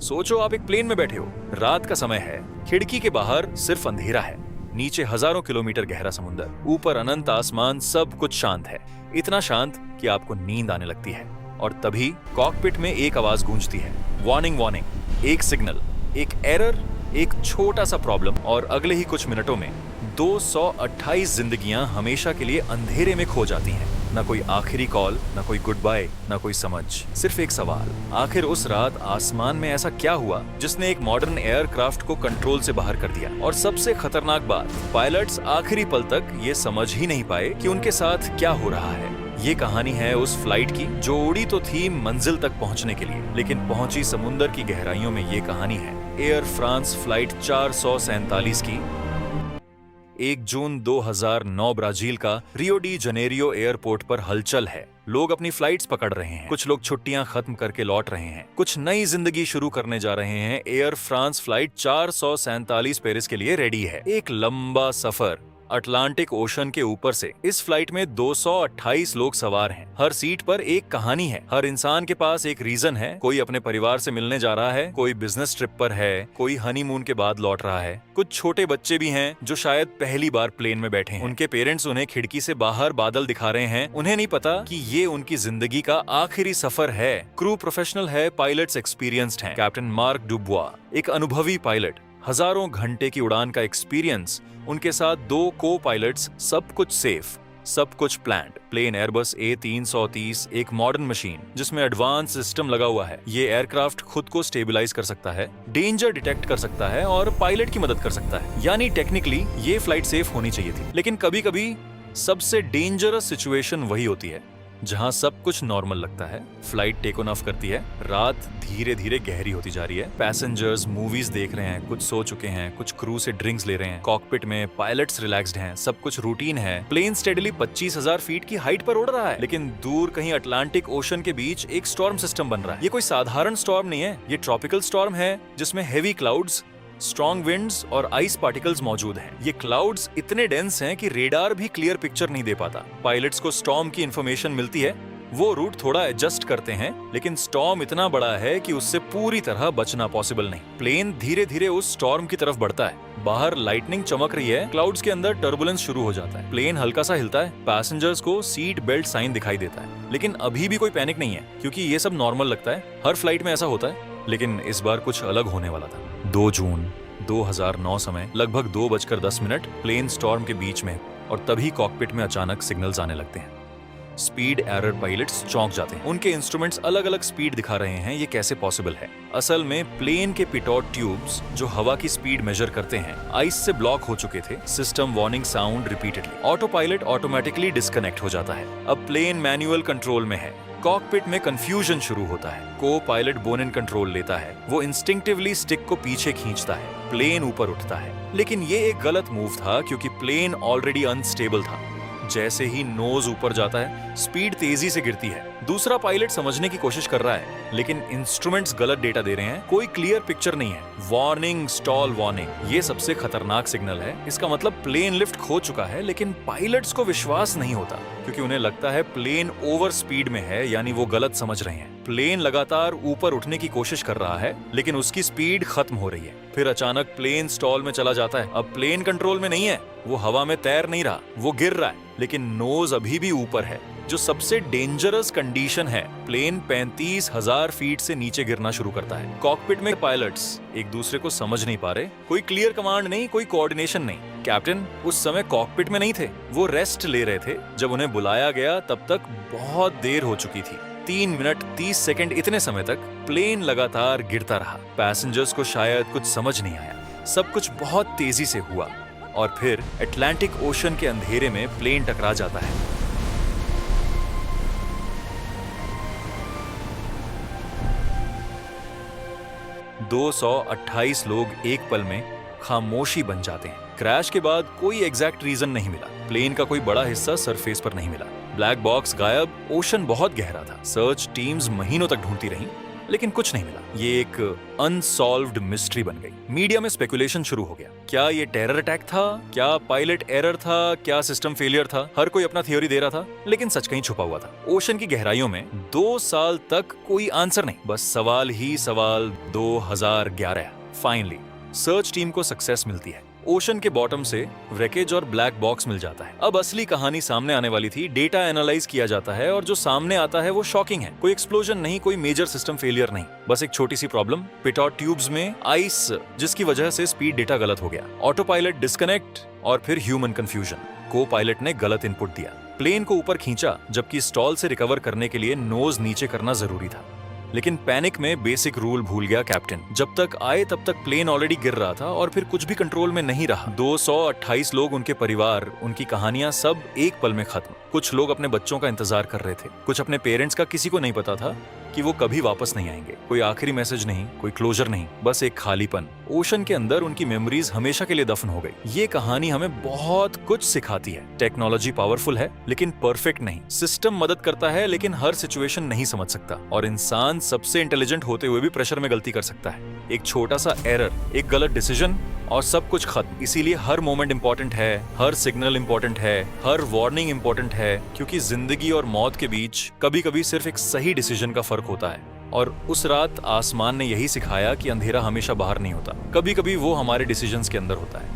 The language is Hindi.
सोचो आप एक प्लेन में बैठे हो, रात का समय है, खिड़की के बाहर सिर्फ अंधेरा है, नीचे हजारों किलोमीटर गहरा समुंदर, ऊपर अनंत आसमान, सब कुछ शांत है, इतना शांत कि आपको नींद आने लगती है। और तभी कॉकपिट में एक आवाज गूंजती है, वार्निंग वार्निंग, एक सिग्नल, एक एरर, एक छोटा सा प्रॉब्लम, और अगले ही कुछ मिनटों में 228 जिंदगियां हमेशा के लिए अंधेरे में खो जाती हैं। ना कोई आखिरी कॉल, ना कोई गुड बाय, ना कोई समझ, सिर्फ एक सवाल, आखिर उस रात आसमान में ऐसा क्या हुआ जिसने एक मॉडर्न एयरक्राफ्ट को कंट्रोल से बाहर कर दिया? और सबसे खतरनाक बात, पायलट्स आखिरी पल तक ये समझ ही नहीं पाए कि उनके साथ क्या हो रहा है। ये कहानी है उस फ्लाइट की जो उड़ी तो थी मंजिल तक पहुंचने के लिए, लेकिन पहुंची समुंदर की गहराइयों में। ये कहानी है एयर फ्रांस फ्लाइट 447 की। 1 जून 2009 ब्राजील का रियो डी जनेरियो एयरपोर्ट पर हलचल है। लोग अपनी फ्लाइट्स पकड़ रहे हैं, कुछ लोग छुट्टियां खत्म करके लौट रहे हैं, कुछ नई जिंदगी शुरू करने जा रहे हैं। एयर फ्रांस फ्लाइट 447 पेरिस के लिए रेडी है। एक लंबा सफर अटलांटिक ओशन के ऊपर से। इस फ्लाइट में 228 लोग सवार हैं। हर सीट पर एक कहानी है, हर इंसान के पास एक रीजन है। कोई अपने परिवार से मिलने जा रहा है, कोई बिजनेस ट्रिप पर है, कोई हनीमून के बाद लौट रहा है। कुछ छोटे बच्चे भी हैं जो शायद पहली बार प्लेन में बैठे हैं। उनके पेरेंट्स उन्हें खिड़की से बाहर बादल दिखा रहे हैं। उन्हें नहीं पता कि ये उनकी जिंदगी का आखिरी सफर है। क्रू प्रोफेशनल है, पायलट्स एक्सपीरियंस्ड हैं। कैप्टन मार्क डुबुआ एक अनुभवी पायलट, हजारों घंटे की उड़ान का एक्सपीरियंस, उनके साथ 2 को पायलट्स, सब कुछ सेफ, सब कुछ प्लान्ड। प्लेन एयरबस A330 एक मॉडर्न मशीन जिसमें एडवांस सिस्टम लगा हुआ है। ये एयरक्राफ्ट खुद को स्टेबलाइज कर सकता है, डेंजर डिटेक्ट कर सकता है और पायलट की मदद कर सकता है। यानी टेक्निकली ये फ्लाइट सेफ होनी चाहिए थी। लेकिन कभी कभी सबसे डेंजरस सिचुएशन वही होती है जहां सब कुछ नॉर्मल लगता है। फ्लाइट टेक ऑफ करती है, रात धीरे धीरे गहरी होती जा रही है। पैसेंजर्स मूवीज देख रहे हैं, कुछ सो चुके हैं, कुछ क्रू से ड्रिंक्स ले रहे हैं। कॉकपिट में पायलट्स रिलैक्स्ड हैं, सब कुछ रूटीन है। प्लेन स्टेडली 25,000 फीट की हाइट पर उड़ रहा है, लेकिन दूर कहीं अटलांटिक ओशन के बीच एक स्टॉर्म सिस्टम बन रहा है। ये कोई साधारण स्टॉर्म नहीं है, ये ट्रॉपिकल स्टॉर्म है जिसमें हेवी क्लाउड्स, स्ट्रॉन्ग विंड्स और आइस पार्टिकल्स मौजूद हैं। ये क्लाउड्स इतने डेंस हैं कि रेडार भी क्लियर पिक्चर नहीं दे पाता। पायलट्स को स्टॉर्म की इंफॉर्मेशन मिलती है, वो रूट थोड़ा एडजस्ट करते हैं, लेकिन स्टॉर्म इतना बड़ा है कि उससे पूरी तरह बचना पॉसिबल नहीं। प्लेन धीरे धीरे उस स्टॉर्म की तरफ बढ़ता है। बाहर लाइटनिंग चमक रही है, क्लाउड्स के अंदर टर्बुलेंस शुरू हो जाता है। प्लेन हल्का सा हिलता है, पैसेंजर्स को सीट बेल्ट साइन दिखाई देता है। लेकिन अभी भी कोई पैनिक नहीं है, क्योंकि ये सब नॉर्मल लगता है, हर फ्लाइट में ऐसा होता है। लेकिन इस बार कुछ अलग होने वाला था। 2 जून 2009 समय लगभग 2:10 प्लेन स्टॉर्म के बीच में, और तभी कॉकपिट में अचानक सिग्नल्स आने लगते हैं। स्पीड एरर, पायलट्स चौंक जाते हैं। उनके इंस्ट्रूमेंट्स अलग अलग स्पीड दिखा रहे हैं, ये कैसे पॉसिबल है? असल में प्लेन के पिटोट ट्यूब्स जो हवा की स्पीड मेजर करते हैं, आइस से ब्लॉक हो चुके थे। System warning sound repeatedly. Auto pilot automatically disconnect हो जाता है। अब प्लेन मैनुअल कंट्रोल में है। कॉकपिट में कंफ्यूजन शुरू होता है। को पायलट बोन इन कंट्रोल लेता है, वो इंस्टिंक्टिवली स्टिक को पीछे खींचता है, प्लेन ऊपर उठता है। लेकिन ये एक गलत मूव था, क्योंकि प्लेन ऑलरेडी अनस्टेबल था। जैसे ही नोज ऊपर जाता है, स्पीड तेजी से गिरती है। दूसरा पायलट समझने की कोशिश कर रहा है, लेकिन इंस्ट्रूमेंट्स गलत डेटा दे रहे हैं, कोई क्लियर पिक्चर नहीं है। वार्निंग, स्टॉल वार्निंग, ये सबसे खतरनाक सिग्नल है। इसका मतलब प्लेन लिफ्ट खो चुका है, लेकिन पायलट्स को विश्वास नहीं होता, क्योंकि उन्हें लगता है प्लेन ओवर स्पीड में है, यानी वो गलत समझ रहे हैं। प्लेन लगातार ऊपर उठने की कोशिश कर रहा है, लेकिन उसकी स्पीड खत्म हो रही है। फिर अचानक प्लेन स्टॉल में चला जाता है। अब प्लेन कंट्रोल में नहीं है, वो हवा में तैर नहीं रहा, वो गिर रहा है, लेकिन नोज अभी भी ऊपर है, जो सबसे डेंजरस कंडीशन है। प्लेन 35,000 फीट से नीचे गिरना शुरू करता है। कॉकपिट में पायलट्स एक दूसरे को समझ नहीं पा रहे, कोई क्लियर कमांड नहीं, कोई कोऑर्डिनेशन नहीं। कैप्टन उस समय कॉकपिट में नहीं थे, वो रेस्ट ले रहे थे। जब उन्हें बुलाया गया तब तक बहुत देर हो चुकी थी। 3 मिनट 30 सेकंड, इतने समय तक प्लेन लगातार गिरता रहा। पैसेंजर्स को शायद कुछ समझ नहीं आया। सब कुछ बहुत तेजी से हुआ, और फिर अटलांटिक ओशन के अंधेरे में प्लेन टकरा जाता है। $228 लोग एक पल में खामोशी बन जाते हैं। क्रैश के बाद कोई एग्जैक्ट रीजन नहीं मिला। प्लेन का कोई बड़ा हिस्सा सरफेस पर नहीं मिला। ब्लैक बॉक्स गायब, ओशन बहुत गहरा था। सर्च टीम्स महीनों तक ढूंढती रहीं, लेकिन कुछ नहीं मिला। ये एक अनसॉल्व्ड मिस्ट्री बन गई। मीडिया में स्पेकुलेशन शुरू हो गया। क्या ये टेरर अटैक था? क्या पायलट एरर था? क्या सिस्टम फेलियर था? हर कोई अपना थ्योरी दे रहा था, लेकिन सच कहीं छुपा हुआ था। ओशन की गहराइयों में 2 साल तक कोई आंसर नहीं, बस सवाल ही सवाल। 2011 फाइनली सर्च टीम को सक्सेस मिलती है। ओशन के बॉटम से wreckage और ब्लैक बॉक्स मिल जाता है। अब असली कहानी सामने आने वाली थी। डेटा एनालाइज किया जाता है और जो सामने आता है वो शॉकिंग है। कोई एक्सप्लोजन नहीं, कोई मेजर सिस्टम फेलियर नहीं, बस एक छोटी सी प्रॉब्लम, पिटॉट ट्यूब्स में आइस, जिसकी वजह से स्पीड डेटा गलत हो गया। ऑटो पायलट डिस्कनेक्ट और फिर ह्यूमन कंफ्यूजन। को पायलट ने गलत इनपुट दिया, प्लेन को ऊपर खींचा जबकि स्टॉल से रिकवर करने के लिए नोज नीचे करना जरूरी था। लेकिन पैनिक में बेसिक रूल भूल गया कैप्टन। जब तक आए तब तक प्लेन ऑलरेडी गिर रहा था और फिर कुछ भी कंट्रोल में नहीं रहा। 228 लोग, उनके परिवार, उनकी कहानियां सब एक पल में खत्म। कुछ लोग अपने बच्चों का इंतजार कर रहे थे, कुछ अपने पेरेंट्स का। किसी को नहीं पता था कि वो कभी वापस नहीं आएंगे। कोई आखिरी मैसेज नहीं, कोई क्लोजर नहीं, बस एक खालीपन। ओशन के अंदर उनकी मेमोरीज हमेशा के लिए दफन हो गई। ये कहानी हमें बहुत कुछ सिखाती है। टेक्नोलॉजी पावरफुल है लेकिन परफेक्ट नहीं। सिस्टम मदद करता है लेकिन हर सिचुएशन नहीं समझ सकता। और इंसान सबसे इंटेलिजेंट होते हुए भी प्रेशर में गलती कर सकता है। एक छोटा सा एरर, एक गलत डिसीजन और सब कुछ खत्म। इसीलिए हर मोमेंट इंपॉर्टेंट है, हर सिग्नल इंपॉर्टेंट है, हर वार्निंग इंपॉर्टेंट है, क्योंकि जिंदगी और मौत के बीच कभी कभी सिर्फ एक सही डिसीजन का फर्क होता है। और उस रात आसमान ने यही सिखाया कि अंधेरा हमेशा बाहर नहीं होता, कभी कभी वो हमारे डिसीजंस के अंदर होता है।